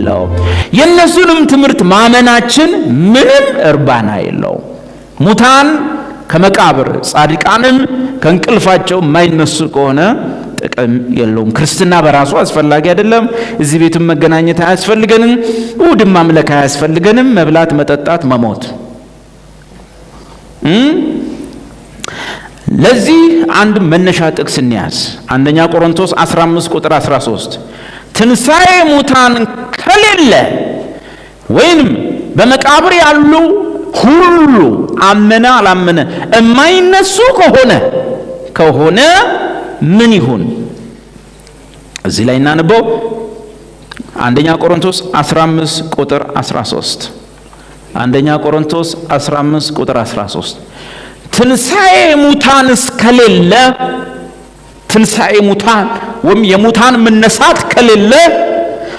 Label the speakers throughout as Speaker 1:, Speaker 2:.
Speaker 1: የለው። የእነሱንም ትምህርት ማመናችን ምንም እርባና የለው። ሙታን ከመቃብር ጻድቃንም ከእንቅልፋቸው የማይነሱ ከሆነ ጥቅም የለውም። ክርስትና በራሱ አስፈላጊ አይደለም። እዚህ ቤትም መገናኘት አያስፈልገንም። እሑድም ማምለክ አያስፈልገንም። መብላት፣ መጠጣት፣ መሞት። ለዚህ አንድ መነሻ ጥቅስ እንያዝ። አንደኛ ቆሮንቶስ 15 ቁጥር 13 ትንሣኤ ሙታን ከሌለ ወይንም በመቃብር ያሉ ሁሉ አመነ አላመነ የማይነሱ ከሆነ ምን ይሁን? እዚህ ላይ እናነበው። አንደኛ ቆሮንቶስ 15 ቁጥር 13 አንደኛ ቆሮንቶስ 15 ቁጥር 13 ትንሣኤ ሙታን እስከሌለ፣ ትንሣኤ ሙታን ወይም የሙታን መነሳት ከሌለ፣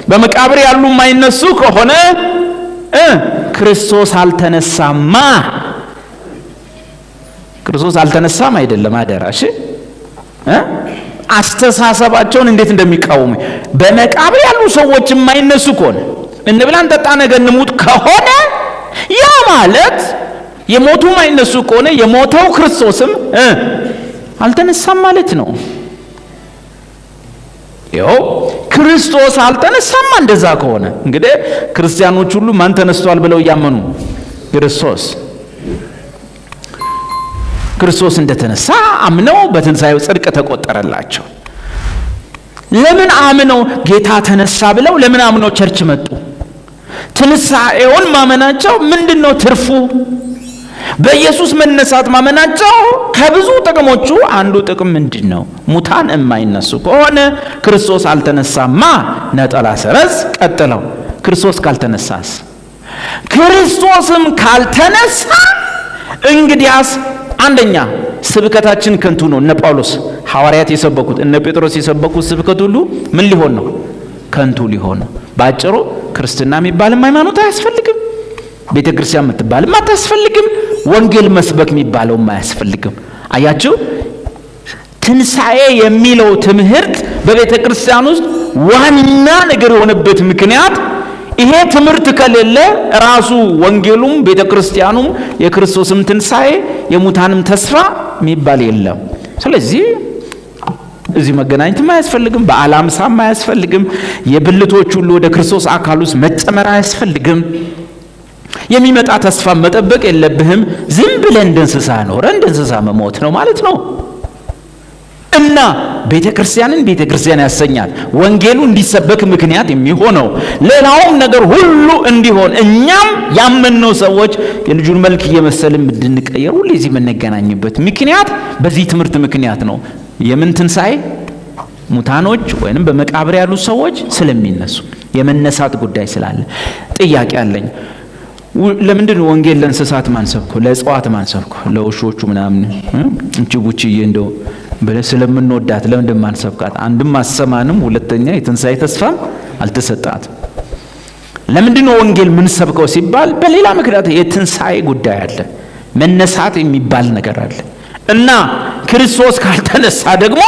Speaker 1: በመቃብር ያሉ የማይነሱ ከሆነ ክርስቶስ አልተነሳማ። ክርስቶስ አልተነሳም አይደለም፣ አደራሽ አስተሳሰባቸውን እንዴት እንደሚቃወሙ። በመቃብር ያሉ ሰዎች የማይነሱ ከሆነ እንብላ እንጠጣ ነገ እንሙት ከሆነ ያ ማለት የሞቱ የማይነሱ ከሆነ የሞተው ክርስቶስም አልተነሳም ማለት ነው። ይኸው ክርስቶስ አልተነሳም። እንደዛ ከሆነ እንግዲህ ክርስቲያኖች ሁሉ ማን ተነስቷል ብለው እያመኑ ክርስቶስ እንደተነሳ አምነው በትንሣኤው ጽድቅ ተቆጠረላቸው። ለምን አምነው ጌታ ተነሳ ብለው ለምን አምነው ቸርች መጡ? ትንሣኤውን ማመናቸው ምንድነው ትርፉ? በኢየሱስ መነሳት ማመናቸው ከብዙ ጥቅሞቹ አንዱ ጥቅም ምንድነው? ሙታን የማይነሱ ከሆነ ክርስቶስ አልተነሳማ። ነጠላ ሰረዝ ቀጥለው ክርስቶስ ካልተነሳስ? ክርስቶስም ካልተነሳ እንግዲያስ አንደኛ ስብከታችን ከንቱ ነው። እነ ጳውሎስ ሐዋርያት የሰበኩት እነ ጴጥሮስ የሰበኩት ስብከት ሁሉ ምን ሊሆን ነው? ከንቱ ሊሆን ነው። ባጭሩ ክርስትና የሚባልም ሃይማኖት አያስፈልግም። ቤተ ክርስቲያን የምትባልም አታስፈልግም። ወንጌል መስበክ የሚባለውም አያስፈልግም። አያችሁ፣ ትንሣኤ የሚለው ትምህርት በቤተ ክርስቲያን ውስጥ ዋና ነገር የሆነበት ምክንያት ይሄ ትምህርት ከሌለ ራሱ ወንጌሉም ቤተ ክርስቲያኑም የክርስቶስም ትንሣኤ የሙታንም ተስፋ የሚባል የለም። ስለዚህ እዚህ መገናኘትም አያስፈልግም። በዓለ ሃምሳም አያስፈልግም። የብልቶች ሁሉ ወደ ክርስቶስ አካል ውስጥ መጨመር አያስፈልግም። የሚመጣ ተስፋ መጠበቅ የለብህም። ዝም ብለን እንደ እንስሳ ኖረ እንደ እንስሳ መሞት ነው ማለት ነው። እና ቤተ ክርስቲያን ያሰኛል። ወንጌሉ እንዲሰበክ ምክንያት የሚሆነው ሌላውም ነገር ሁሉ እንዲሆን እኛም ያመንነው ሰዎች የልጁን መልክ እየመሰልን እንድንቀየር ሁሉ እዚህ የምንገናኝበት ምክንያት በዚህ ትምህርት ምክንያት ነው። የምን ትንሣኤ? ሙታኖች ወይንም በመቃብር ያሉ ሰዎች ስለሚነሱ የመነሳት ጉዳይ ስላለ። ጥያቄ አለኝ። ለምንድን ነው ወንጌል ለእንስሳት ማንሰብከው? ለእጽዋት ማንሰብከው? ለውሾቹ ምናምን እንቺ ጉቺዬ እንደው ብለህ ስለምንወዳት ለምንድን ማንሰብካት? አንድም አሰማንም፣ ሁለተኛ የትንሣኤ ተስፋም አልተሰጣትም። ለምንድን ነው ወንጌል ምን ሰብከው ሲባል በሌላ ምክንያት የትንሣኤ ጉዳይ አለ፣ መነሳት የሚባል ነገር አለ። እና ክርስቶስ ካልተነሳ ደግሞ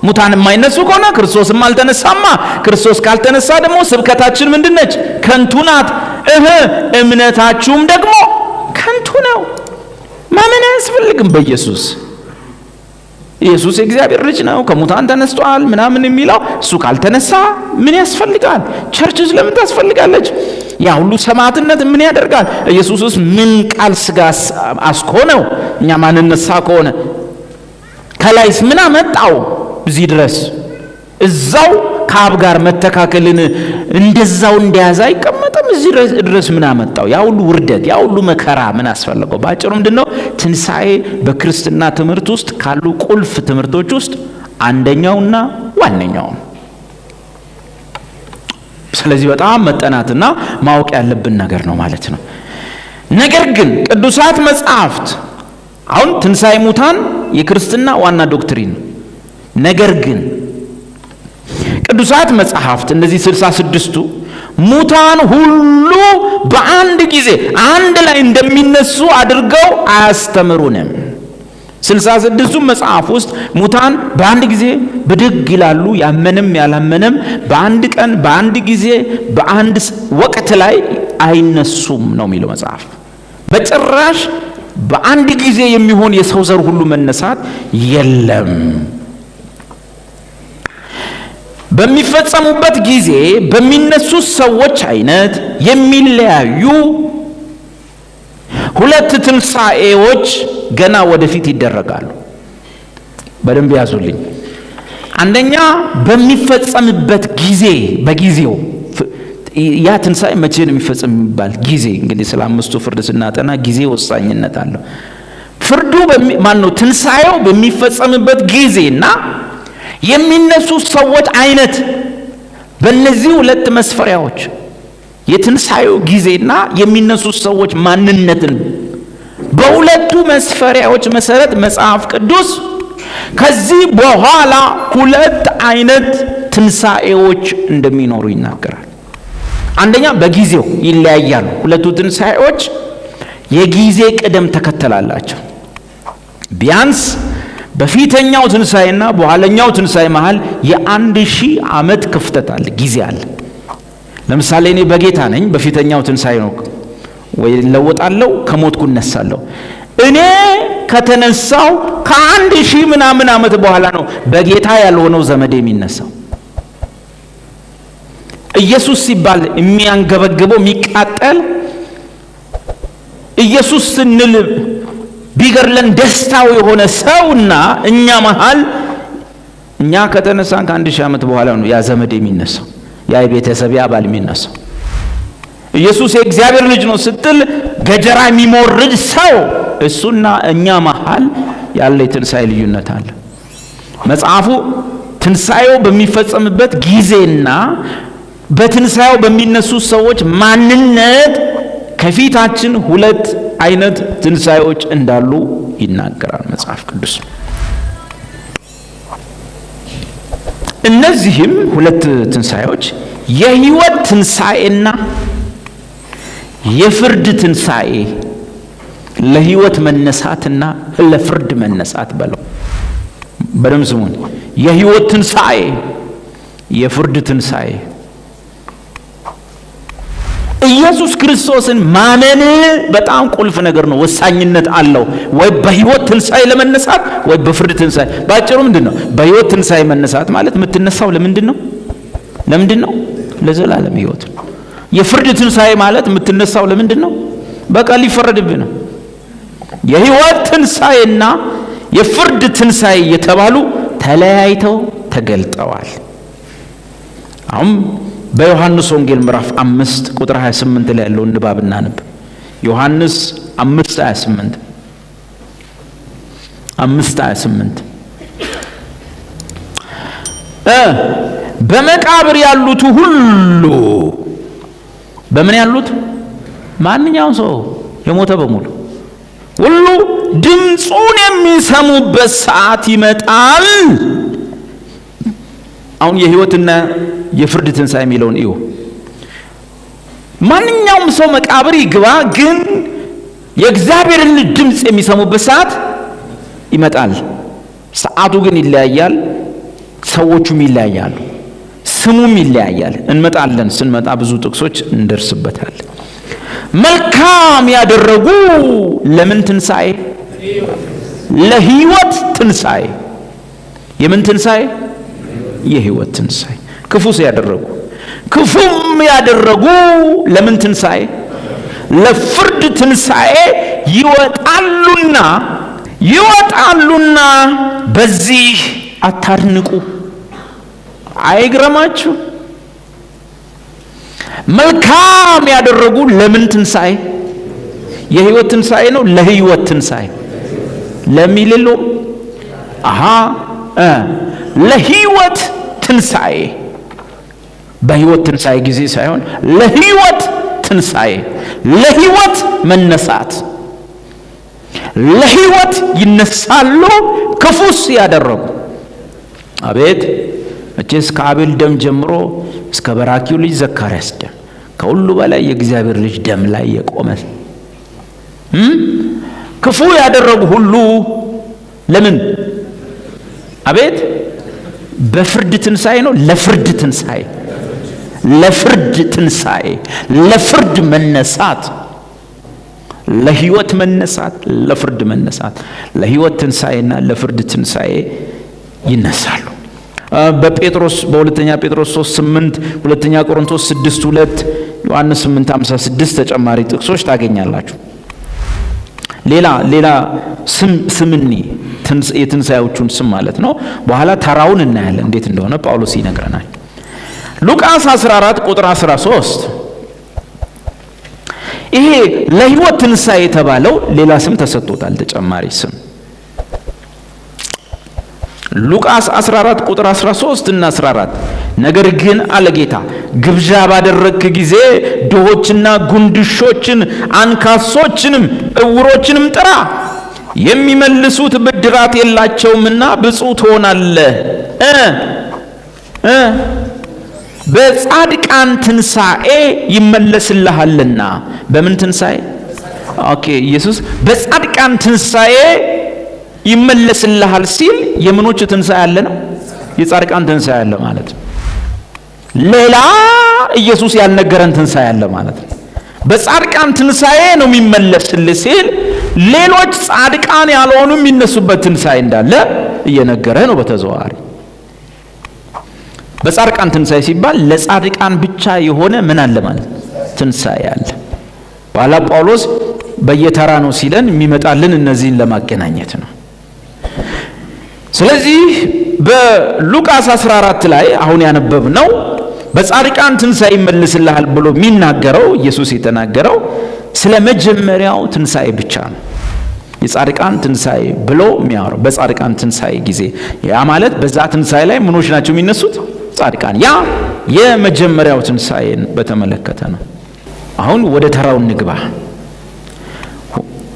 Speaker 1: ሙታን የማይነሱ ከሆነ ክርስቶስም አልተነሳማ። ክርስቶስ ካልተነሳ ደግሞ ስብከታችን ምንድነች? ከንቱ ናት። እምነታችሁም ደግሞ ከንቱ ነው። ማመን አያስፈልግም በኢየሱስ። ኢየሱስ የእግዚአብሔር ልጅ ነው፣ ከሙታን ተነስቷል ምናምን የሚለው እሱ ካልተነሳ ምን ያስፈልጋል? ቸርችስ ለምን ታስፈልጋለች? ያ ሁሉ ሰማዕትነት ምን ያደርጋል? ኢየሱስስ ምን ቃል ሥጋ አስኮነው? እኛ ማንነሳ ከሆነ ከላይስ ምን አመጣው? እዚህ ድረስ እዛው ከአብ ጋር መተካከልን እንደዛው እንደያዘ አይቀመጥም። እዚህ ድረስ ምን አመጣው? ያ ሁሉ ውርደት፣ ያ ሁሉ መከራ ምን አስፈልገው? ባጭሩ ምንድነው? ትንሣኤ በክርስትና ትምህርት ውስጥ ካሉ ቁልፍ ትምህርቶች ውስጥ አንደኛውና ዋነኛው። ስለዚህ በጣም መጠናትና ማወቅ ያለብን ነገር ነው ማለት ነው። ነገር ግን ቅዱሳት መጻሕፍት አሁን ትንሣኤ ሙታን የክርስትና ዋና ዶክትሪን ነው። ነገር ግን ቅዱሳት መጻሕፍት እነዚህ 66ቱ ሙታን ሁሉ በአንድ ጊዜ አንድ ላይ እንደሚነሱ አድርገው አያስተምሩንም። 66ቱ መጽሐፍ ውስጥ ሙታን በአንድ ጊዜ ብድግ ይላሉ፣ ያመነም ያላመነም በአንድ ቀን በአንድ ጊዜ በአንድ ወቅት ላይ አይነሱም ነው የሚለው መጽሐፍ። በጭራሽ በአንድ ጊዜ የሚሆን የሰው ዘር ሁሉ መነሳት የለም። በሚፈጸሙበት ጊዜ በሚነሱ ሰዎች አይነት የሚለያዩ ሁለት ትንሣኤዎች ገና ወደፊት ይደረጋሉ። በደንብ ያዙልኝ። አንደኛ በሚፈጸምበት ጊዜ፣ በጊዜው ያ ትንሣኤ መቼ ነው የሚፈጸም የሚባል ጊዜ። እንግዲህ ስለ አምስቱ ፍርድ ስናጠና ጊዜ ወሳኝነት አለው። ፍርዱ ትንሣኤው በሚፈጸምበት ጊዜና የሚነሱ ሰዎች አይነት፣ በእነዚህ ሁለት መስፈሪያዎች የትንሣኤው ጊዜና የሚነሱ ሰዎች ማንነትን በሁለቱ መስፈሪያዎች መሰረት መጽሐፍ ቅዱስ ከዚህ በኋላ ሁለት አይነት ትንሣኤዎች እንደሚኖሩ ይናገራል። አንደኛ በጊዜው ይለያያሉ። ሁለቱ ትንሣኤዎች የጊዜ ቅደም ተከተል አላቸው። ቢያንስ በፊተኛው ትንሣኤና በኋለኛው ትንሣኤ መሃል የ1000 ዓመት ክፍተት አለ፣ ጊዜ አለ። ለምሳሌ እኔ በጌታ ነኝ፣ በፊተኛው ትንሣኤ ነው ወይ ለወጣለሁ፣ ከሞትኩ እነሳለሁ። እኔ ከተነሳው ከ1000 ምናምን ዓመት በኋላ ነው በጌታ ያልሆነው ዘመድ የሚነሳው። ኢየሱስ ሲባል የሚያንገበግበው የሚቃጠል ኢየሱስ ስንል ቢገርለን ደስታው የሆነ ሰውና እኛ መሃል እኛ ከተነሳን ከ1000 ዓመት በኋላ ነው ያ ዘመድ የሚነሳው፣ ያ የቤተሰብ አባል የሚነሳው። ኢየሱስ የእግዚአብሔር ልጅ ነው ስትል ገጀራ የሚሞርድ ሰው እሱና እኛ መሃል ያለ የትንሣኤ ልዩነት አለ። መጽሐፉ ትንሣኤው በሚፈጸምበት ጊዜና በትንሣኤው በሚነሱ ሰዎች ማንነት ከፊታችን ሁለት አይነት ትንሣኤዎች እንዳሉ ይናገራል መጽሐፍ ቅዱስ። እነዚህም ሁለት ትንሣኤዎች የሕይወት ትንሣኤና የፍርድ ትንሣኤ፣ ለሕይወት መነሳትና ለፍርድ መነሳት በለው። በደምብ ስሙን። የሕይወት ትንሣኤ፣ የፍርድ ትንሣኤ። ኢየሱስ ክርስቶስን ማመን በጣም ቁልፍ ነገር ነው፣ ወሳኝነት አለው። ወይ በሕይወት ትንሣኤ ለመነሳት ወይ በፍርድ ትንሣኤ። ባጭሩ ምንድነው? በሕይወት ትንሣኤ መነሳት ማለት የምትነሳው ለምንድን ነው? ለዘላለም ሕይወት። የፍርድ ትንሣኤ ማለት የምትነሳው ለምንድን ነው? በቃ ሊፈረድብህ ነው። የሕይወት ትንሣኤና የፍርድ ትንሣኤ የተባሉ ተለያይተው ተገልጠዋል። አሁን በዮሐንስ ወንጌል ምዕራፍ 5 ቁጥር 28 ላይ ያለውን ንባብ እናንብ። ዮሐንስ 5:28 በመቃብር ያሉት ሁሉ፣ በምን ያሉት? ማንኛውም ሰው የሞተ በሙሉ ሁሉ ድምፁን የሚሰሙበት ሰዓት ይመጣል። አሁን የሕይወትና የፍርድ ትንሣኤ የሚለውን እዩ። ማንኛውም ሰው መቃብር ይግባ፣ ግን የእግዚአብሔርን ድምፅ የሚሰሙበት ሰዓት ይመጣል። ሰዓቱ ግን ይለያያል፣ ሰዎቹም ይለያያሉ፣ ስሙም ይለያያል። እንመጣለን። ስንመጣ ብዙ ጥቅሶች እንደርስበታል። መልካም ያደረጉ ለምን ትንሣኤ? ለሕይወት ትንሣኤ። የምን ትንሣኤ? የሕይወት ትንሣኤ። ክፉስ ያደረጉ፣ ክፉም ያደረጉ ለምን ትንሣኤ? ለፍርድ ትንሣኤ ይወጣሉና በዚህ አታድንቁ። አይግረማችሁ። መልካም ያደረጉ ለምን ትንሣኤ? የሕይወት ትንሣኤ ነው። ለሕይወት ትንሣኤ ለሚልሉ ለሕይወት ትንሣኤ፣ በሕይወት ትንሣኤ ጊዜ ሳይሆን ለሕይወት ትንሣኤ፣ ለሕይወት መነሳት፣ ለሕይወት ይነሳሉ። ክፉስ ያደረጉ፣ አቤት መቼስ ከአቤል ደም ጀምሮ እስከ በራኪው ልጅ ዘካርያስ ደም፣ ከሁሉ በላይ የእግዚአብሔር ልጅ ደም ላይ የቆመ ክፉ ያደረጉ ሁሉ ለምን? አቤት በፍርድ ትንሣኤ ነው። ለፍርድ ትንሣኤ፣ ለፍርድ ትንሣኤ፣ ለፍርድ መነሳት፣ ለህይወት መነሳት፣ ለፍርድ መነሳት፣ ለህይወት ትንሣኤና ለፍርድ ትንሣኤ ይነሳሉ። በጴጥሮስ በሁለተኛ ጴጥሮስ 3:8 ሁለተኛ ቆሮንቶስ 6:2 ዮሐንስ 8:56 ተጨማሪ ጥቅሶች ታገኛላችሁ። ሌላ ስምኒ የትንሣኤዎቹን ስም ማለት ነው። በኋላ ተራውን እናያለን እንዴት እንደሆነ ጳውሎስ ይነግረናል። ሉቃስ 14 ቁጥር 13 ይሄ ለህይወት ትንሣኤ የተባለው ሌላ ስም ተሰጥቶታል፣ ተጨማሪ ስም። ሉቃስ 14 ቁጥር 13 እና 14 ነገር ግን አለ ጌታ ግብዣ ባደረግክ ጊዜ ድሆችና ጉንድሾችን አንካሶችንም እውሮችንም ጥራ፣ የሚመልሱት ብድራት የላቸውምና ብፁዕ ትሆናለህ። በጻድቃን ትንሣኤ ይመለስልሃልና። በምን ትንሣኤ? ኦኬ ኢየሱስ በጻድቃን ትንሣኤ ይመለስልሃል ሲል የምኖች ትንሣኤ አለ ነው? የጻድቃን ትንሣኤ አለ ማለት ነው። ሌላ ኢየሱስ ያልነገረን ትንሣኤ አለ ማለት ነው። በጻድቃን ትንሣኤ ነው የሚመለስልህ ሲል ሌሎች ጻድቃን ያልሆኑ የሚነሱበት ትንሣኤ እንዳለ እየነገረ ነው በተዘዋዋሪ። በጻድቃን ትንሣኤ ሲባል ለጻድቃን ብቻ የሆነ ምን አለ ማለት ትንሣኤ አለ። በኋላ ጳውሎስ በየተራ ነው ሲለን የሚመጣልን እነዚህን ለማገናኘት ነው። ስለዚህ በሉቃስ 14 ላይ አሁን ያነበብነው በጻድቃን ትንሣኤ ይመልስልሃል ብሎ የሚናገረው ኢየሱስ የተናገረው ስለ መጀመሪያው ትንሣኤ ብቻ ነው። የጻድቃን ትንሣኤ ብሎ የሚያወራው በጻድቃን ትንሣኤ ጊዜ፣ ያ ማለት በዛ ትንሣኤ ላይ ምኖች ናቸው የሚነሱት? ጻድቃን። ያ የመጀመሪያው ትንሣኤን በተመለከተ ነው። አሁን ወደ ተራው እንግባ።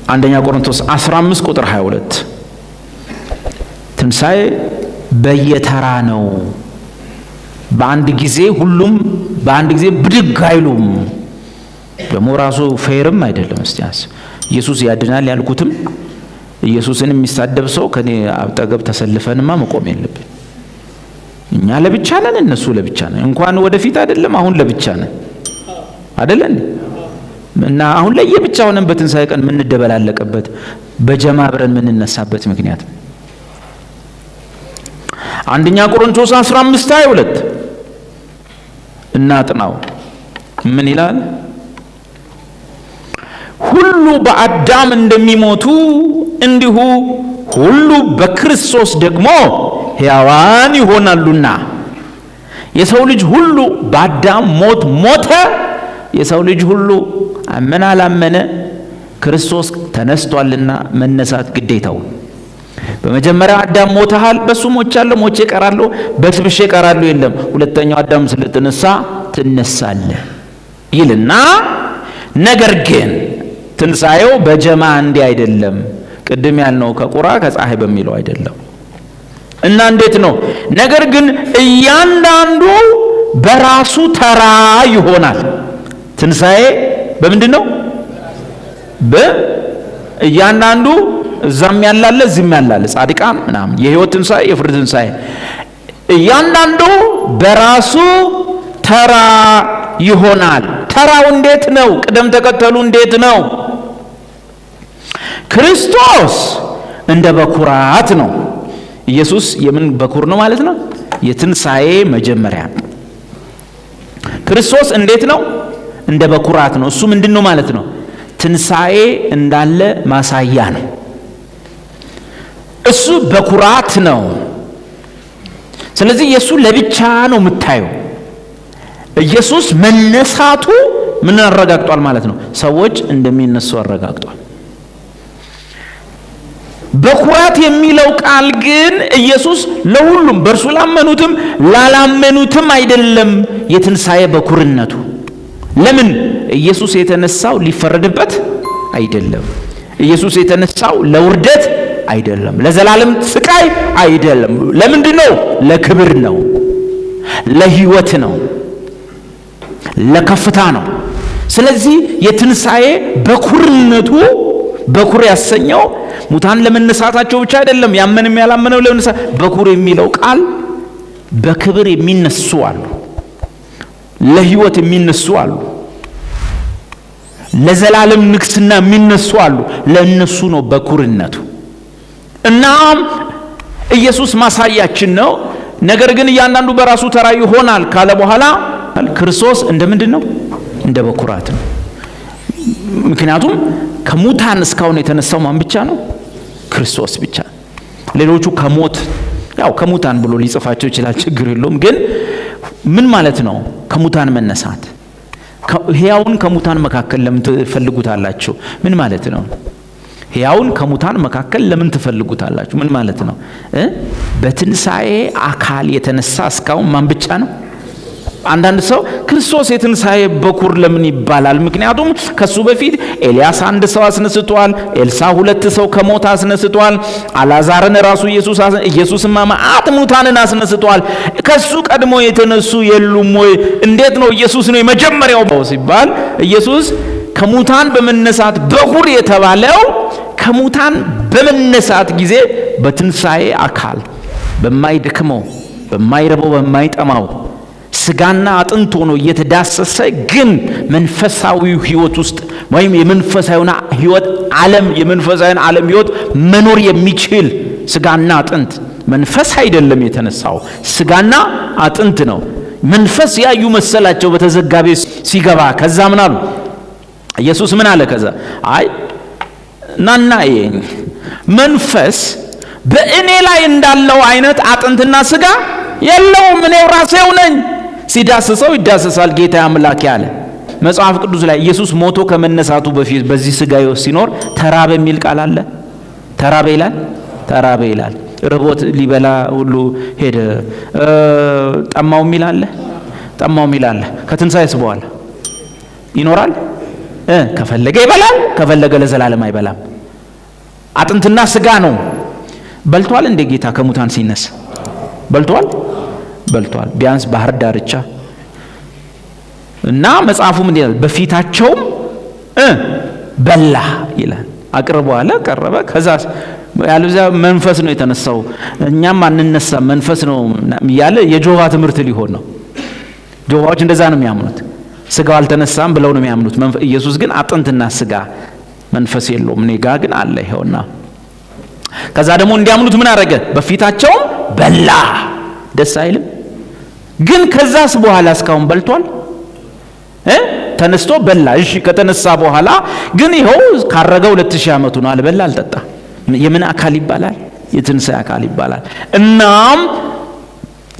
Speaker 1: አንደኛ ቆሮንቶስ 15 ቁጥር 22 ትንሣኤ በየተራ ነው። በአንድ ጊዜ ሁሉም በአንድ ጊዜ ብድግ አይሉም። ደግሞ ራሱ ፌርም አይደለም። እስቲ ኢየሱስ ያድናል ያልኩትም ኢየሱስን የሚሳደብ ሰው ከኔ አጠገብ ተሰልፈንማ መቆም የለብን። እኛ ለብቻ ነን፣ እነሱ ለብቻ ነን። እንኳን ወደፊት አይደለም አሁን ለብቻ ነን አይደለን? እና አሁን ለየብቻ ሆነን በትንሣኤ ቀን የምንደበላለቅበት በጀማ አብረን የምንነሳበት ምክንያት አንደኛ ቆሮንቶስ 15:22 እናጥናው። ምን ይላል? ሁሉ በአዳም እንደሚሞቱ እንዲሁ ሁሉ በክርስቶስ ደግሞ ሕያዋን ይሆናሉና። የሰው ልጅ ሁሉ በአዳም ሞት ሞተ። የሰው ልጅ ሁሉ አመነ አላመነ ክርስቶስ ተነስቷልና መነሳት ግዴታው። በመጀመሪያ አዳም ሞተሃል፣ በሱ ሞቻለሁ፣ ሞቼ እቀራለሁ፣ በስብሼ እቀራለሁ የለም። ሁለተኛው አዳም ስለተነሳ ትነሳለህ ይልና ነገር ግን ትንሣኤው በጀማ እንዲህ አይደለም። ቅድም ያልነው ከቁራ ከፀሐይ በሚለው አይደለም። እና እንዴት ነው? ነገር ግን እያንዳንዱ በራሱ ተራ ይሆናል። ትንሣኤ በምንድን ነው? በእያንዳንዱ እዛም ያላለ እዚህም ያላለ ጻድቃን ምናምን የህይወት ትንሣኤ የፍርድ ትንሣኤ እያንዳንዱ በራሱ ተራ ይሆናል። ተራው እንዴት ነው? ቅደም ተከተሉ እንዴት ነው? ክርስቶስ እንደ በኩራት ነው። ኢየሱስ የምን በኩር ነው ማለት ነው? የትንሣኤ መጀመሪያ። ክርስቶስ እንዴት ነው? እንደ በኩራት ነው። እሱ ምንድን ነው ማለት ነው? ትንሣኤ እንዳለ ማሳያ ነው። እሱ በኩራት ነው። ስለዚህ ኢየሱስ ለብቻ ነው የምታየው። ኢየሱስ መነሳቱ ምን አረጋግጧል ማለት ነው? ሰዎች እንደሚነሱ አረጋግጧል። በኩራት የሚለው ቃል ግን ኢየሱስ ለሁሉም በእርሱ ላመኑትም ላላመኑትም አይደለም የትንሣኤ በኩርነቱ። ለምን? ኢየሱስ የተነሳው ሊፈረድበት አይደለም። ኢየሱስ የተነሳው ለውርደት አይደለም፣ ለዘላለም ስቃይ አይደለም። ለምንድን ነው? ለክብር ነው፣ ለህይወት ነው፣ ለከፍታ ነው። ስለዚህ የትንሣኤ በኩርነቱ በኩር ያሰኘው ሙታን ለመነሳታቸው ብቻ አይደለም፣ ያመንም ያላመነው ለመነሳ በኩር የሚለው ቃል በክብር የሚነሱ አሉ፣ ለሕይወት የሚነሱ አሉ፣ ለዘላለም ንግስና የሚነሱ አሉ። ለእነሱ ነው በኩርነቱ። እና ኢየሱስ ማሳያችን ነው። ነገር ግን እያንዳንዱ በራሱ ተራ ይሆናል ካለ በኋላ ክርስቶስ እንደምንድን ነው? እንደ በኩራት ነው። ምክንያቱም ከሙታን እስካሁን የተነሳው ማን ብቻ ነው? ክርስቶስ ብቻ። ሌሎቹ ከሞት ያው ከሙታን ብሎ ሊጽፋቸው ይችላል፣ ችግር የለውም። ግን ምን ማለት ነው ከሙታን መነሳት? ሕያውን ከሙታን መካከል ለምን ትፈልጉታላችሁ? ምን ማለት ነው? ሕያውን ከሙታን መካከል ለምን ትፈልጉታላችሁ? ምን ማለት ነው? በትንሣኤ አካል የተነሳ እስካሁን ማን ብቻ ነው? አንዳንድ ሰው ክርስቶስ የትንሣኤ በኩር ለምን ይባላል? ምክንያቱም ከሱ በፊት ኤልያስ 1 ሰው አስነስቷል፣ ኤልሳ 2 ሰው ከሞት አስነስቷል፣ አልዓዛርን ራሱ ኢየሱስማ መዓት ሙታንን አስነስቷል። ከሱ ቀድሞ የተነሱ የሉም ወይ? እንዴት ነው ኢየሱስ ነው የመጀመሪያው ሲባል ኢየሱስ ከሙታን በመነሳት በኩር የተባለው ከሙታን በመነሳት ጊዜ በትንሣኤ አካል በማይደክመው በማይረበው በማይጠማው ስጋና አጥንት ሆኖ እየተዳሰሰ ግን መንፈሳዊ ህይወት ውስጥ ወይም የመንፈሳዊና ህይወት ዓለም የመንፈሳዊና ዓለም ህይወት መኖር የሚችል ስጋና አጥንት መንፈስ አይደለም የተነሳው ስጋና አጥንት ነው። መንፈስ ያዩ መሰላቸው በተዘጋ ቤት ሲገባ። ከዛ ምን አሉ? ኢየሱስ ምን አለ? ከዛ አይ ናናዬ መንፈስ በእኔ ላይ እንዳለው አይነት አጥንትና ስጋ የለውም፣ እኔው ራሴው ነኝ። ሲዳስሰው ይዳስሳል ጌታ አምላክ ያለ መጽሐፍ ቅዱስ ላይ ኢየሱስ ሞቶ ከመነሳቱ በፊት በዚህ ስጋ ህይወት ሲኖር ተራበ የሚል ቃል አለ። ተራበ ይላል፣ ተራበ ይላል። ርቦት ሊበላ ሁሉ ሄደ። ጠማው የሚል አለ፣ ጠማው የሚል አለ። ከትንሣኤስ በኋላ ይኖራል። ከፈለገ ይበላል፣ ከፈለገ ለዘላለም አይበላም። አጥንትና ስጋ ነው። በልቷል እንደ ጌታ ከሙታን ሲነሳ በልቷል፣ በልቷል። ቢያንስ ባህር ዳርቻ እና መጽሐፉ ምን ይላል? በፊታቸውም በላ ይላል። አቅርቦ አለ፣ ቀረበ። ከዛ ያለዚያ መንፈስ ነው የተነሳው። እኛም አንነሳ መንፈስ ነው ያለ የጆባ ትምህርት ሊሆን ነው። ጆባዎች እንደዛ ነው የሚያምኑት። ስጋው አልተነሳም ብለው ነው የሚያምኑት። ኢየሱስ ግን አጥንትና ስጋ መንፈስ የለውም፣ እኔ ጋር ግን አለ ይኸውና። ከዛ ደግሞ እንዲያምኑት ምን አደረገ? በፊታቸውም በላ። ደስ አይልም? ግን ከዛስ በኋላ እስካሁን በልቷል? ተነስቶ በላ። እሺ ከተነሳ በኋላ ግን ይኸው ካረገ 2000 ዓመቱ ነው። አልበላ አልጠጣ። የምን አካል ይባላል? የትንሣኤ አካል ይባላል። እናም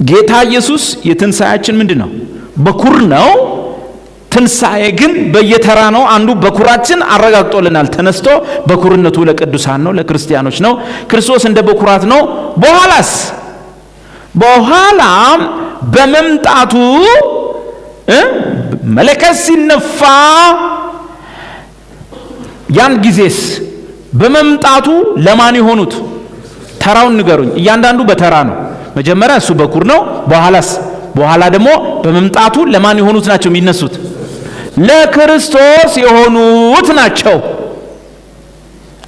Speaker 1: ጌታ ኢየሱስ የትንሣኤያችን ምንድን ነው? በኩር ነው። ትንሣኤ ግን በየተራ ነው። አንዱ በኩራችን አረጋግጦልናል። ተነስቶ በኩርነቱ ለቅዱሳን ነው፣ ለክርስቲያኖች ነው። ክርስቶስ እንደ በኩራት ነው። በኋላም በመምጣቱ መለከት ሲነፋ ያን ጊዜስ በመምጣቱ ለማን የሆኑት? ተራውን ንገሩኝ። እያንዳንዱ በተራ ነው። መጀመሪያ እሱ በኩር ነው። በኋላ ደግሞ በመምጣቱ ለማን የሆኑት ናቸው የሚነሱት? ለክርስቶስ የሆኑት ናቸው።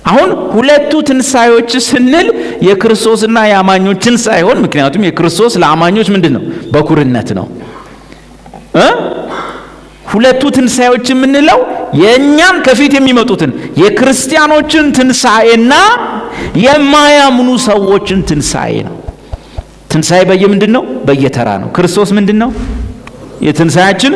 Speaker 1: አሁን ሁለቱ ትንሣኤዎች ስንል የክርስቶስና የአማኞችን ሳይሆን፣ ምክንያቱም የክርስቶስ ለአማኞች ምንድን ነው? በኩርነት ነው። ሁለቱ ትንሣኤዎች የምንለው የእኛን ከፊት የሚመጡትን የክርስቲያኖችን ትንሣኤና የማያምኑ ሰዎችን ትንሣኤ ነው። ትንሣኤ በየምንድን ነው? በየተራ ነው። ክርስቶስ ምንድን ነው? የትንሣኤያችን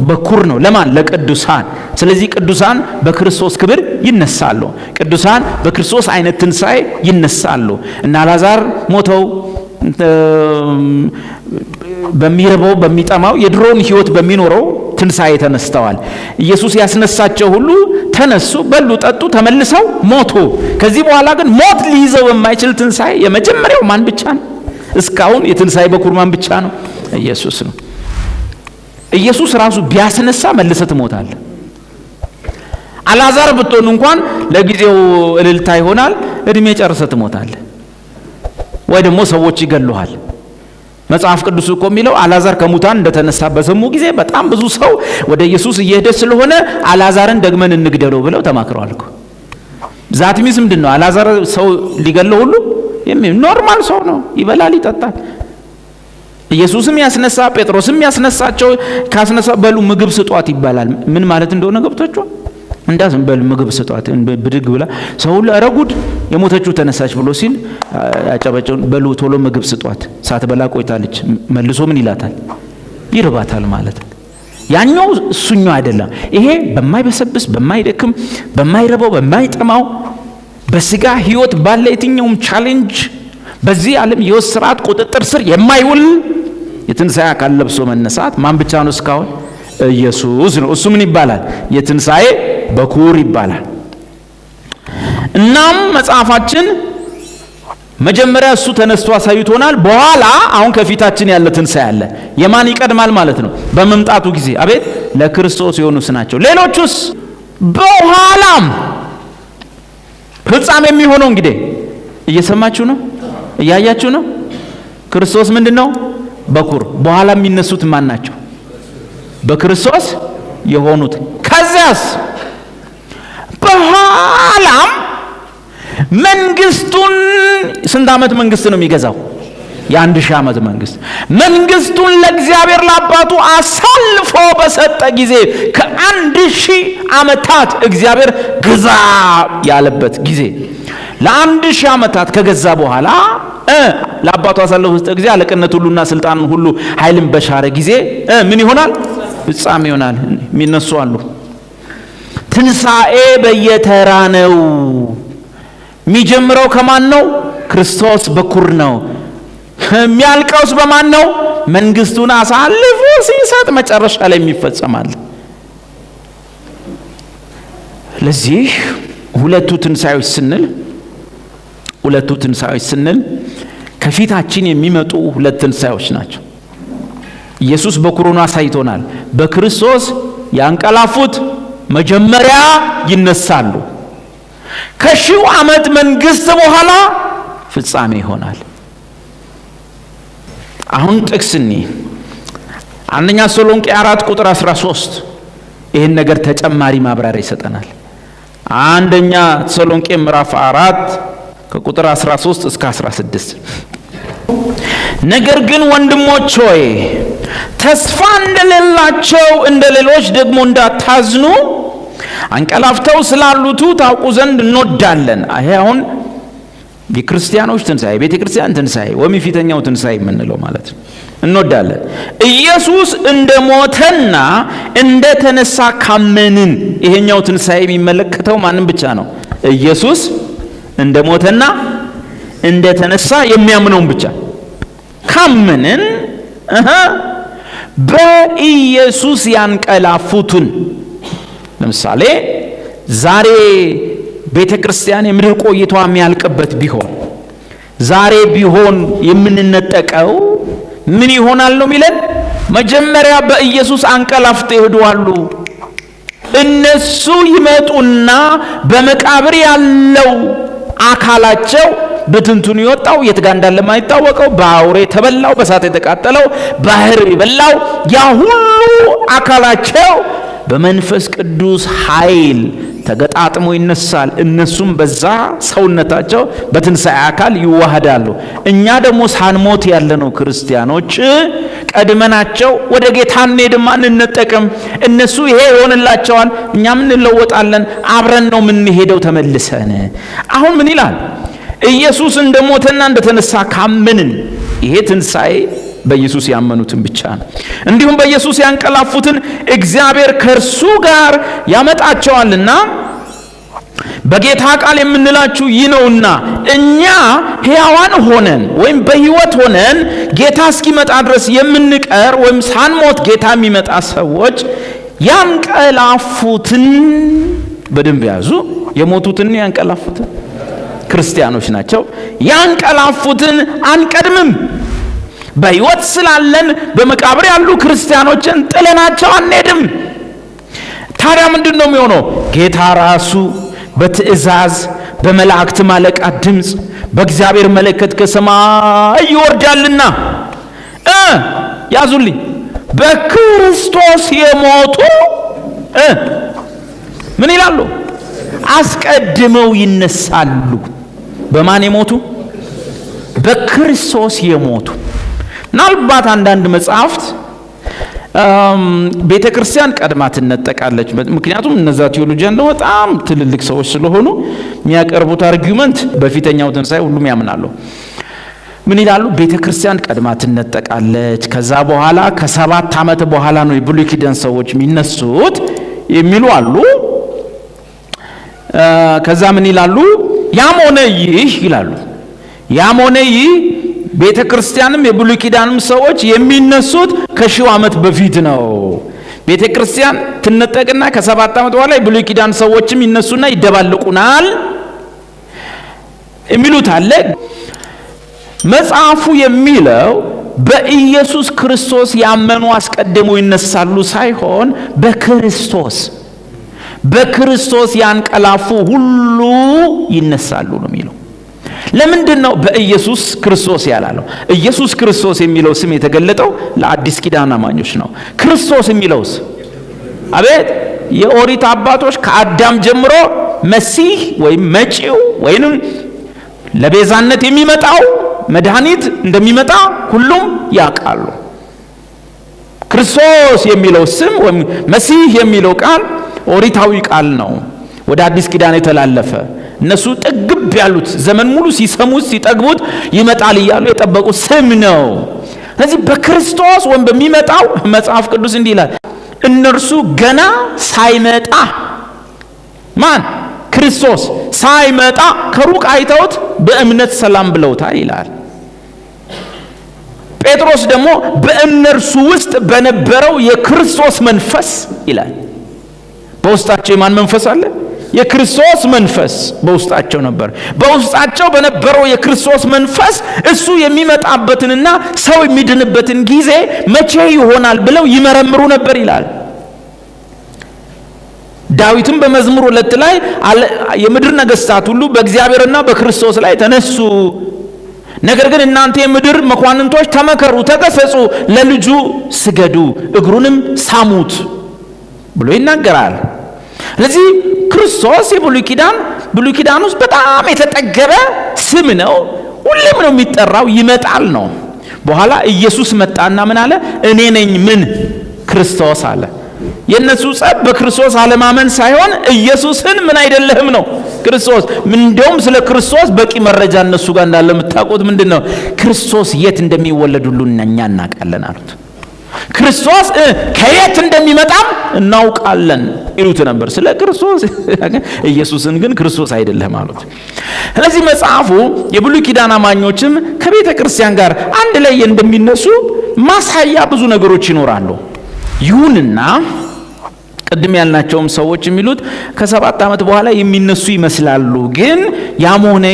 Speaker 1: በኩር ነው። ለማን? ለቅዱሳን። ስለዚህ ቅዱሳን በክርስቶስ ክብር ይነሳሉ። ቅዱሳን በክርስቶስ አይነት ትንሣኤ ይነሳሉ። እና አልዓዛር ሞተው በሚረበው በሚጠማው የድሮውን ህይወት በሚኖረው ትንሣኤ ተነስተዋል። ኢየሱስ ያስነሳቸው ሁሉ ተነሱ፣ በሉ፣ ጠጡ፣ ተመልሰው ሞቱ። ከዚህ በኋላ ግን ሞት ሊይዘው በማይችል ትንሣኤ የመጀመሪያው ማን ብቻ ነው? እስካሁን የትንሣኤ በኩር ማን ብቻ ነው? ኢየሱስ ነው። ኢየሱስ ራሱ ቢያስነሳ መልሰህ ትሞታለህ። አልዓዛር ብትሆን እንኳን ለጊዜው እልልታ ይሆናል፣ እድሜ ጨርሰህ ትሞታለህ፣ ወይ ደግሞ ሰዎች ይገሉሃል። መጽሐፍ ቅዱስ እኮ የሚለው አልዓዛር ከሙታን እንደተነሳ በሰሙ ጊዜ በጣም ብዙ ሰው ወደ ኢየሱስ እየሄደ ስለሆነ አልዓዛርን ደግመን እንግደለው ብለው ተማክረዋል እኮ። ዛት ሚስ ምንድነው? አልዓዛር ሰው ሊገለው ሁሉ ኖርማል ሰው ነው፣ ይበላል ይጠጣል። ኢየሱስም ያስነሳ ጴጥሮስም ያስነሳቸው ካስነሳ በሉ ምግብ ስጧት ይባላል። ምን ማለት እንደሆነ ገብቷቸዋል? እንዳዝም በሉ ምግብ ስጧት ብድግ ብላ ሰው ለረጉድ የሞተችው ተነሳች ብሎ ሲል ያጨበጨው በሉ ቶሎ ምግብ ስጧት፣ ሳትበላ ቆይታለች። መልሶ ምን ይላታል? ይርባታል ማለት ነው። ያኛው እሱኛው አይደለም። ይሄ በማይበሰብስ በማይደክም በማይረባው በማይጠማው በስጋ ህይወት ባለ የትኛውም ቻሌንጅ በዚህ ዓለም የሕይወት ስርዓት ቁጥጥር ስር የማይውል የትንሣኤ አካል ለብሶ መነሳት ማን ብቻ ነው? እስካሁን ኢየሱስ ነው። እሱ ምን ይባላል? የትንሣኤ በኩር ይባላል። እናም መጽሐፋችን መጀመሪያ እሱ ተነስቶ አሳይቶናል። በኋላ አሁን ከፊታችን ያለ ትንሣኤ አለ። የማን ይቀድማል ማለት ነው? በመምጣቱ ጊዜ አቤት ለክርስቶስ የሆኑስ ናቸው። ሌሎቹስ በኋላም ፍጻሜ የሚሆነው እንግዲህ እየሰማችሁ ነው፣ እያያችሁ ነው። ክርስቶስ ምንድነው? በኩር። በኋላ የሚነሱት ማን ናቸው? በክርስቶስ የሆኑት። ከዚያስ በኋላም መንግስቱን ስንት ዓመት መንግስት ነው የሚገዛው? የ1000 ዓመት መንግስት። መንግስቱን ለእግዚአብሔር ለአባቱ አሳልፎ በሰጠ ጊዜ ከ1000 ዓመታት እግዚአብሔር ግዛ ያለበት ጊዜ ለ1000 ዓመታት ከገዛ በኋላ ለአባቱ አሳልፎ በሰጠ ጊዜ አለቅነት ሁሉና ስልጣንን ሁሉ ኃይልን በሻረ ጊዜ ምን ይሆናል? ፍጻሜ ይሆናል። የሚነሱ አሉ። ትንሣኤ በየተራ ነው። የሚጀምረው ከማን ነው? ክርስቶስ በኩር ነው። የሚያልቀውስ በማን ነው? መንግስቱን አሳልፎ ሲሰጥ መጨረሻ ላይ የሚፈጸማል። ለዚህ ሁለቱ ትንሣኤዎች ስንል ከፊታችን የሚመጡ ሁለት ትንሣኤዎች ናቸው። ኢየሱስ በኩሩን አሳይቶናል። በክርስቶስ ያንቀላፉት መጀመሪያ ይነሳሉ። ከ1000 ዓመት መንግስት በኋላ ፍጻሜ ይሆናል። አሁን ጥቅስኒ አንደኛ ተሰሎንቄ 4 ቁጥር 13 ይህን ነገር ተጨማሪ ማብራሪያ ይሰጠናል። አንደኛ ተሰሎንቄ ምዕራፍ 4 ከቁጥር 13 እስከ 16 ነገር ግን ወንድሞች ሆይ ተስፋ እንደሌላቸው እንደሌሎች ደግሞ እንዳታዝኑ አንቀላፍተው ስላሉቱ ታውቁ ዘንድ እንወዳለን። አሁን የክርስቲያኖች ትንሣኤ ቤተ ክርስቲያን ትንሣኤ ወይም የፊተኛው ትንሣኤ የምንለው ማለት ነው። እንወዳለን ኢየሱስ እንደሞተና እንደተነሳ ካመንን። ይሄኛው ትንሣኤ የሚመለከተው ማንም ብቻ ነው? ኢየሱስ እንደሞተና እንደተነሳ የሚያምነውን ብቻ ካመንን በኢየሱስ ያንቀላፉትን። ለምሳሌ ዛሬ ቤተ ክርስቲያን የምድር ቆይቷ የሚያልቅበት ቢሆን ዛሬ ቢሆን የምንነጠቀው ምን ይሆናል ነው የሚለን? መጀመሪያ በኢየሱስ አንቀላፍተው ይሄዳሉ። እነሱ ይመጡና በመቃብር ያለው አካላቸው በትንቱን ይወጣው የት ጋር እንዳለ የማይታወቀው በአውሬ ተበላው፣ በእሳት የተቃጠለው፣ ባህር ይበላው ያ ሁሉ አካላቸው በመንፈስ ቅዱስ ኃይል ተገጣጥሞ ይነሳል። እነሱም በዛ ሰውነታቸው በትንሣኤ አካል ይዋሃዳሉ። እኛ ደግሞ ሳንሞት ያለነው ክርስቲያኖች ቀድመናቸው ወደ ጌታ እንሄድም፣ አንነጠቅም። እነሱ ይሄ ይሆንላቸዋል፣ እኛም እንለወጣለን። አብረን ነው የምንሄደው ተመልሰን። አሁን ምን ይላል? ኢየሱስ እንደሞተና እንደተነሳ ካመንን ይሄ ትንሣኤ በኢየሱስ ያመኑትን ብቻ ነው። እንዲሁም በኢየሱስ ያንቀላፉትን እግዚአብሔር ከእርሱ ጋር ያመጣቸዋልና በጌታ ቃል የምንላችሁ ይህ ነውና እኛ ሕያዋን ሆነን ወይም በሕይወት ሆነን ጌታ እስኪመጣ ድረስ የምንቀር ወይም ሳንሞት ጌታ የሚመጣ ሰዎች ያንቀላፉትን በደንብ ያዙ። የሞቱትን ያንቀላፉትን ክርስቲያኖች ናቸው። ያንቀላፉትን አንቀድምም። በሕይወት ስላለን በመቃብር ያሉ ክርስቲያኖችን ጥለናቸው አንሄድም። ታዲያ ምንድን ነው የሚሆነው? ጌታ ራሱ በትእዛዝ በመላእክት አለቃ ድምፅ በእግዚአብሔር መለከት ከሰማይ ይወርዳልና ያዙልኝ በክርስቶስ የሞቱ ምን ይላሉ? አስቀድመው ይነሳሉ። በማን የሞቱ? በክርስቶስ የሞቱ። ምናልባት አንዳንድ መጽሐፍት ቤተ ክርስቲያን ቀድማ ትነጠቃለች። ምክንያቱም እነዛ ቴዎሎጂያን ደግሞ በጣም ትልልቅ ሰዎች ስለሆኑ የሚያቀርቡት አርጊውመንት በፊተኛው ትንሣኤ ሁሉም ያምናሉ። ምን ይላሉ? ቤተ ክርስቲያን ቀድማ ትነጠቃለች፣ ከዛ በኋላ ከ7 ዓመት በኋላ ነው የብሉይ ኪዳን ሰዎች የሚነሱት የሚሉ አሉ። ከዛ ምን ይላሉ? ያም ሆነ ይህ ይላሉ፣ ያም ሆነ ይህ ቤተ ክርስቲያንም የብሉይ ኪዳንም ሰዎች የሚነሱት ከ1000 ዓመት በፊት ነው። ቤተ ክርስቲያን ትነጠቅና ከ7 ዓመት በኋላ የብሉይ ኪዳን ሰዎችም ይነሱና ይደባለቁናል የሚሉት አለ። መጽሐፉ የሚለው በኢየሱስ ክርስቶስ ያመኑ አስቀድመው ይነሳሉ ሳይሆን በክርስቶስ ያንቀላፉ ሁሉ ይነሳሉ ነው የሚለው። ለምንድን ነው በኢየሱስ ክርስቶስ ያላለው? ኢየሱስ ክርስቶስ የሚለው ስም የተገለጠው ለአዲስ ኪዳን አማኞች ነው። ክርስቶስ የሚለውስ አቤት የኦሪት አባቶች ከአዳም ጀምሮ መሲህ ወይም መጪው ወይም ለቤዛነት የሚመጣው መድኃኒት እንደሚመጣ ሁሉም ያውቃሉ። ክርስቶስ የሚለው ስም ወይም መሲህ የሚለው ቃል ኦሪታዊ ቃል ነው፣ ወደ አዲስ ኪዳን የተላለፈ። እነሱ ጥግብ ያሉት ዘመን ሙሉ ሲሰሙት ሲጠግቡት ይመጣል እያሉ የጠበቁት ስም ነው። ስለዚህ በክርስቶስ ወይም በሚመጣው መጽሐፍ ቅዱስ እንዲህ ይላል፣ እነርሱ ገና ሳይመጣ ማን? ክርስቶስ ሳይመጣ ከሩቅ አይተውት በእምነት ሰላም ብለውታል ይላል። ጴጥሮስ ደግሞ በእነርሱ ውስጥ በነበረው የክርስቶስ መንፈስ ይላል። በውስጣቸው የማን መንፈስ አለ? የክርስቶስ መንፈስ በውስጣቸው ነበር። በውስጣቸው በነበረው የክርስቶስ መንፈስ እሱ የሚመጣበትንና ሰው የሚድንበትን ጊዜ መቼ ይሆናል ብለው ይመረምሩ ነበር ይላል። ዳዊትም በመዝሙር 2 ላይ የምድር ነገስታት ሁሉ በእግዚአብሔርና በክርስቶስ ላይ ተነሱ፣ ነገር ግን እናንተ የምድር መኳንንቶች ተመከሩ፣ ተገሰጹ፣ ለልጁ ስገዱ፣ እግሩንም ሳሙት ብሎ ይናገራል። ስለዚህ ክርስቶስ የብሉይ ኪዳን ውስጥ በጣም የተጠገበ ስም ነው። ሁሌም ነው የሚጠራው፣ ይመጣል ነው። በኋላ ኢየሱስ መጣና ምን አለ? እኔ ነኝ ምን? ክርስቶስ አለ። የነሱ ጸብ በክርስቶስ አለማመን ሳይሆን ኢየሱስን ምን አይደለህም ነው ክርስቶስ። እንደውም ስለ ክርስቶስ በቂ መረጃ እነሱ ጋር እንዳለ የምታውቁት ምንድነው? ክርስቶስ የት እንደሚወለድ ሁሉ እኛ እናውቃለን አሉት። ክርስቶስ ከየት እንደሚመጣም እናውቃለን ይሉት ነበር ስለ ክርስቶስ። ኢየሱስን ግን ክርስቶስ አይደለም አሉት። ስለዚህ መጽሐፉ የብሉይ ኪዳን አማኞችም ከቤተ ክርስቲያን ጋር አንድ ላይ እንደሚነሱ ማሳያ ብዙ ነገሮች ይኖራሉ። ይሁንና ቅድም ያልናቸውም ሰዎች የሚሉት ከ7 ዓመት በኋላ የሚነሱ ይመስላሉ። ግን ያም ሆነ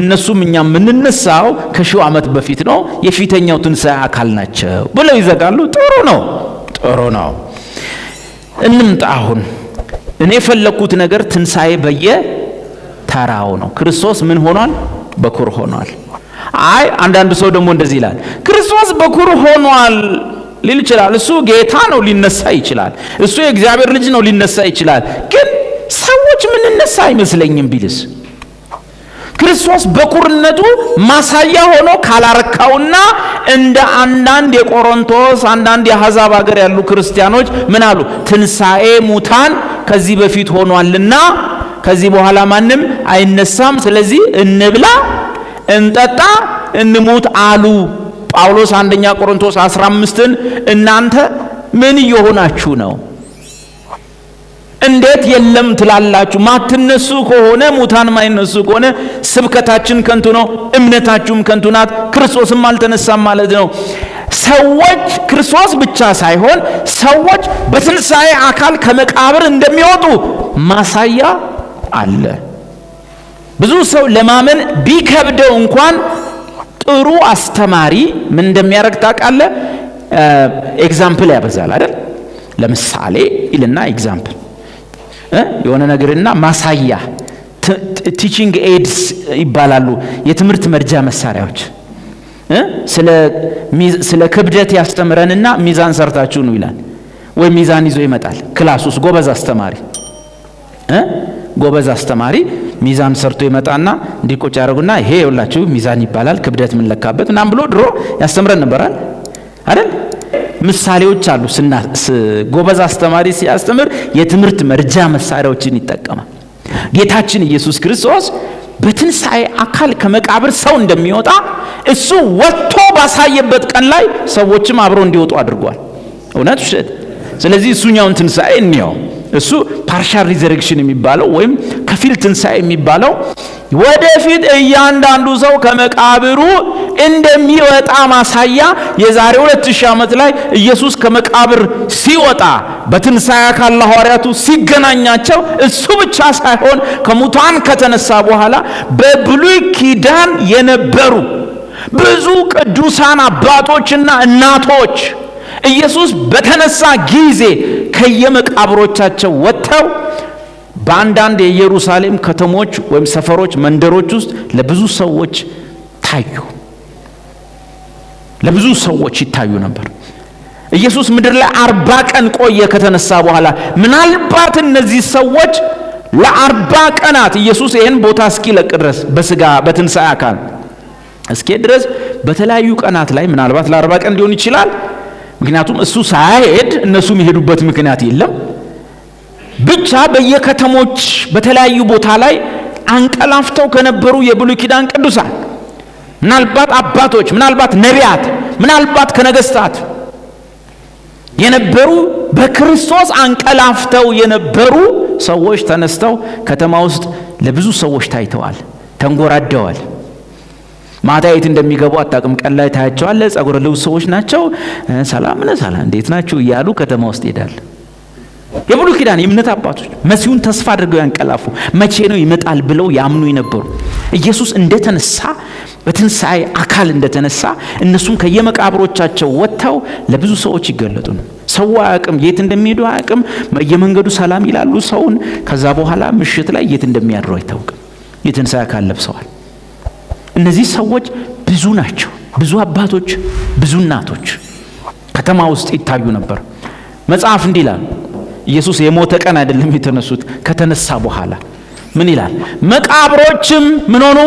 Speaker 1: እነሱም እኛም የምንነሳው ከ1000 ዓመት በፊት ነው፣ የፊተኛው ትንሣኤ አካል ናቸው ብለው ይዘጋሉ። ጥሩ ነው። እንምጣ። አሁን እኔ የፈለኩት ነገር ትንሣኤ በየተራው ነው። ክርስቶስ ምን ሆኗል? በኩር ሆኗል። አንዳንድ ሰው ደግሞ እንደዚህ ይላል፣ ክርስቶስ በኩር ሆኗል ሊል ይችላል። እሱ ጌታ ነው፣ ሊነሳ ይችላል። እሱ የእግዚአብሔር ልጅ ነው፣ ሊነሳ ይችላል። ግን ሰዎች ምን ነሳ አይመስለኝም ቢልስ? ክርስቶስ በኩርነቱ ማሳያ ሆኖ ካላረካውና እንደ አንዳንድ የቆሮንቶስ አንዳንድ የአሕዛብ ሀገር ያሉ ክርስቲያኖች ምን አሉ? ትንሣኤ ሙታን ከዚህ በፊት ሆኗልና ከዚህ በኋላ ማንም አይነሳም፣ ስለዚህ እንብላ፣ እንጠጣ፣ እንሙት አሉ። ጳውሎስ 1ኛ ቆሮንቶስ 15ን እናንተ ምን እየሆናችሁ ነው? እንዴት የለም ትላላችሁ? ማትነሱ ከሆነ ሙታን ማይነሱ ከሆነ ስብከታችን ከንቱ ነው፣ እምነታችሁም ከንቱ ናት፣ ክርስቶስም አልተነሳም ማለት ነው። ሰዎች ክርስቶስ ብቻ ሳይሆን ሰዎች በትንሣኤ አካል ከመቃብር እንደሚወጡ ማሳያ አለ። ብዙ ሰው ለማመን ቢከብደው እንኳን ጥሩ አስተማሪ ምን እንደሚያደርግ ታውቃለህ? ኤግዛምፕል ያበዛል አይደል? ለምሳሌ ይልና ኤግዛምፕል የሆነ ነገርና ማሳያ ቲቺንግ ኤድስ ይባላሉ። የትምህርት መርጃ መሳሪያዎች ስለ ክብደት ያስተምረንና ሚዛን ሰርታችሁ ነው ይላል። ወይ ሚዛን ይዞ ይመጣል ክላስ ውስጥ ጎበዝ አስተማሪ። ጎበዝ አስተማሪ ሚዛን ሰርቶ ይመጣና እንዲቆጭ ያደርጉና ይሄ ይኸውላችሁ ሚዛን ይባላል ክብደት ምን ለካበት ምናምን ብሎ ድሮ ያስተምረን ነበራል አይደል? ምሳሌዎች አሉ። ጎበዝ አስተማሪ ሲያስተምር የትምህርት መርጃ መሳሪያዎችን ይጠቀማል። ጌታችን ኢየሱስ ክርስቶስ በትንሣኤ አካል ከመቃብር ሰው እንደሚወጣ እሱ ወጥቶ ባሳየበት ቀን ላይ ሰዎችም አብረው እንዲወጡ አድርጓል። እውነት ውሸት? ስለዚህ እሱኛውን ትንሣኤ እንየው። እሱ ፓርሻል ሪዘሬክሽን የሚባለው ወይም ከፊል ትንሣኤ የሚባለው ወደፊት እያንዳንዱ ሰው ከመቃብሩ እንደሚወጣ ማሳያ የዛሬ 2000 ዓመት ላይ ኢየሱስ ከመቃብር ሲወጣ በትንሣኤ አካል ለሐዋርያቱ ሲገናኛቸው እሱ ብቻ ሳይሆን ከሙታን ከተነሳ በኋላ በብሉይ ኪዳን የነበሩ ብዙ ቅዱሳን አባቶችና እናቶች ኢየሱስ በተነሳ ጊዜ ከየመቃብሮቻቸው ወጥተው በአንዳንድ የኢየሩሳሌም ከተሞች ወይም ሰፈሮች መንደሮች ውስጥ ለብዙ ሰዎች ታዩ። ለብዙ ሰዎች ይታዩ ነበር። ኢየሱስ ምድር ላይ 40 ቀን ቆየ ከተነሳ በኋላ። ምናልባት እነዚህ ሰዎች ለ40 ቀናት ኢየሱስ ይህን ቦታ እስኪለቅ ድረስ በስጋ በትንሣኤ አካል እስኪ ድረስ በተለያዩ ቀናት ላይ ምናልባት ለ40 ቀን ሊሆን ይችላል። ምክንያቱም እሱ ሳይሄድ እነሱ የሚሄዱበት ምክንያት የለም። ብቻ በየከተሞች በተለያዩ ቦታ ላይ አንቀላፍተው ከነበሩ የብሉይ ኪዳን ቅዱሳን ምናልባት አባቶች፣ ምናልባት ነቢያት፣ ምናልባት ከነገስታት የነበሩ በክርስቶስ አንቀላፍተው የነበሩ ሰዎች ተነስተው ከተማ ውስጥ ለብዙ ሰዎች ታይተዋል፣ ተንጎራደዋል። ማታ የት እንደሚገቡ አጣቅም። ቀን ላይ ታያቸዋለህ። ጸጉረ ልውጥ ሰዎች ናቸው። ሰላም እንዴት ናችሁ እያሉ ከተማ ውስጥ ይሄዳል። የብሉይ ኪዳን የእምነት አባቶች መሲሁን ተስፋ አድርገው ያንቀላፉ መቼ ነው ይመጣል ብለው ያምኑ የነበሩ ኢየሱስ እንደተነሳ በትንሣኤ አካል እንደተነሳ እነሱም ከየመቃብሮቻቸው ወጥተው ለብዙ ሰዎች ይገለጡ ነው። ሰው አያውቅም፣ የት እንደሚሄዱ አያውቅም። በየመንገዱ ሰላም ይላሉ ሰውን። ከዛ በኋላ ምሽት ላይ የት እንደሚያድሩ አይታወቅም። የትንሣኤ አካል ለብሰዋል። እነዚህ ሰዎች ብዙ ናቸው። ብዙ አባቶች፣ ብዙ እናቶች ከተማ ውስጥ ይታዩ ነበር። መጽሐፍ እንዲህ ይላል። ኢየሱስ የሞተ ቀን አይደለም የተነሱት፣ ከተነሳ በኋላ ምን ይላል? መቃብሮችም ምን ሆኑ?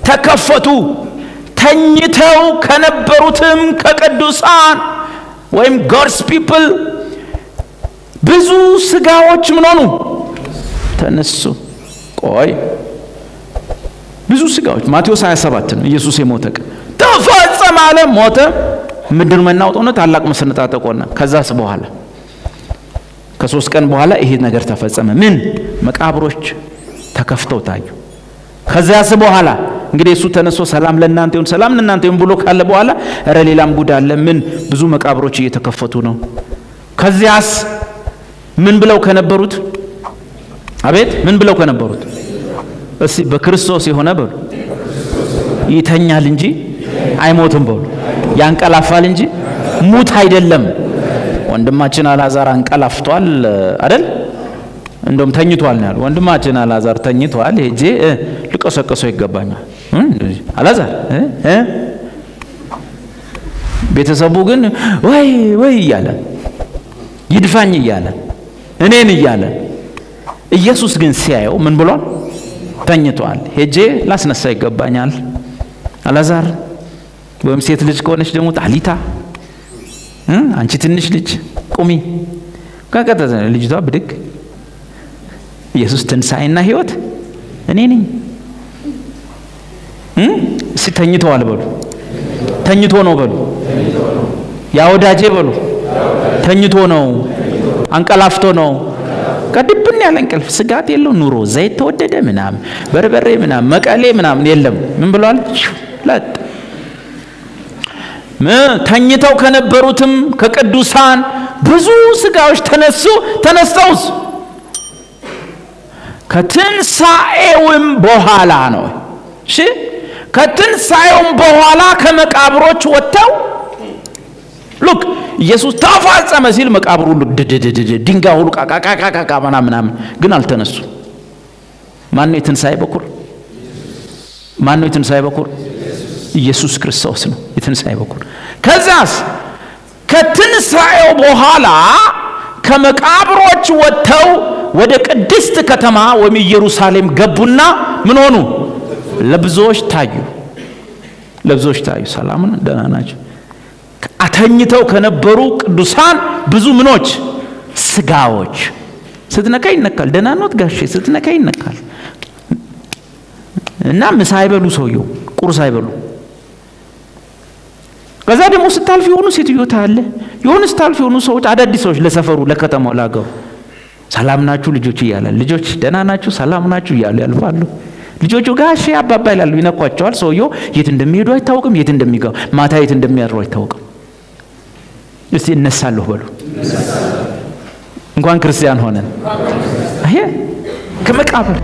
Speaker 1: ተከፈቱ። ተኝተው ከነበሩትም ከቅዱሳን ወይም God's people ብዙ ስጋዎች ምን ሆኑ? ተነሱ። ቆይ ብዙ ስጋዎች ማቴዎስ 27 ነው። ኢየሱስ የሞተ ቀን ተፈጸመ አለ። ሞተ። ምድር መናወጥ ሆነ። ታላቅ መሰነጣጠቅ ሆነ። ከዛስ በኋላ ከ3 ቀን በኋላ ይሄ ነገር ተፈጸመ። ምን? መቃብሮች ተከፍተው ታዩ። ከዛስ በኋላ እንግዲህ እሱ ተነስቶ ሰላም ለእናንተ ይሁን፣ ሰላም ለእናንተ ይሁን ብሎ ካለ በኋላ እረ ሌላም ጉድ አለ። ምን? ብዙ መቃብሮች እየተከፈቱ ነው። ከዚያስ ምን ብለው ከነበሩት? አቤት ምን ብለው ከነበሩት? እስቲ በክርስቶስ የሆነ በሉ ይተኛል እንጂ አይሞትም በሉ። ያንቀላፋል እንጂ ሙት አይደለም። ወንድማችን አልዓዛር አንቀላፍቷል አይደል? እንደውም ተኝቷል ነው ያለው። ወንድማችን አልዓዛር ተኝቷል፣ ሄጄ ልቀሰቀሰው ይገባኛል። አልዓዛር ቤተሰቡ ግን ወይ እያለ ይድፋኝ እያለ እኔን እያለ፣ ኢየሱስ ግን ሲያየው ምን ብሏል? ተኝቷል፣ ሄጄ ላስነሳ ይገባኛል። አልዓዛር ወይም ሴት ልጅ ከሆነች ደግሞ ጣሊታ አንቺ ትንሽ ልጅ ቁሚ። ከቀጠዘ ልጅቷ ብድግ። ኢየሱስ ትንሣኤና ሕይወት እኔ ነኝ። እስቲ ተኝተዋል በሉ። ተኝቶ ነው በሉ። ያ ወዳጄ በሉ። ተኝቶ ነው፣ አንቀላፍቶ ነው። ቀድብን ያለ እንቅልፍ፣ ስጋት የለው ኑሮ፣ ዘይት ተወደደ ምናምን፣ በርበሬ ምናምን፣ መቀሌ ምናምን የለም። ምን ብሏል? ለጥ ተኝተው ከነበሩትም ከቅዱሳን ብዙ ስጋዎች ተነስተውስ ከትንሣኤውም በኋላ ነው። እሺ ከትንሣኤውም በኋላ ከመቃብሮች ወጥተው ሉክ ኢየሱስ ተፈጸመ ሲል መቃብሩ ሁሉ ድንጋይ ሁሉ ቃቃቃቃቃ ምናምን ግን አልተነሱ። ማን ነው የትንሣኤ በኩር? ማን ነው የትንሣኤ በኩር? ኢየሱስ ክርስቶስ ነው የትንሣኤ በኩር። ከዛስ ከትንሣኤው በኋላ ከመቃብሮች ወጥተው ወደ ቅድስት ከተማ ወይም ኢየሩሳሌም ገቡና ምን ሆኑ? ለብዙዎች ታዩ። ሰላም ነው፣ ደህና ናቸው። አተኝተው ከነበሩ ቅዱሳን ብዙ ምኖች ስጋዎች። ስትነካ ይነካል። ደህና ኖት ጋሼ ስትነካ ይነካል። እና ምሳ አይበሉ፣ ሰውየው ቁርስ አይበሉ። ከዛ ደግሞ ስታልፍ የሆኑ ሴትዮ ታያለ። ስታልፍ የሆኑ ሰዎች፣ አዳዲስ ሰዎች ለሰፈሩ፣ ለከተማው፣ ለአገሩ ሰላም ናችሁ ልጆች እያለ፣ ልጆች ደህና ናችሁ ሰላም ናችሁ እያሉ ያልፋሉ። ልጆቹ ጋሼ አባባ ይላሉ፣ ይነኳቸዋል። ሰውየው የት እንደሚሄዱ አይታወቅም፣ የት እንደሚገቡ ማታ የት እንደሚያድሩ አይታወቅም። እስቲ እነሳለሁ በሉ። እንኳን ክርስቲያን ሆነን ከመቃብር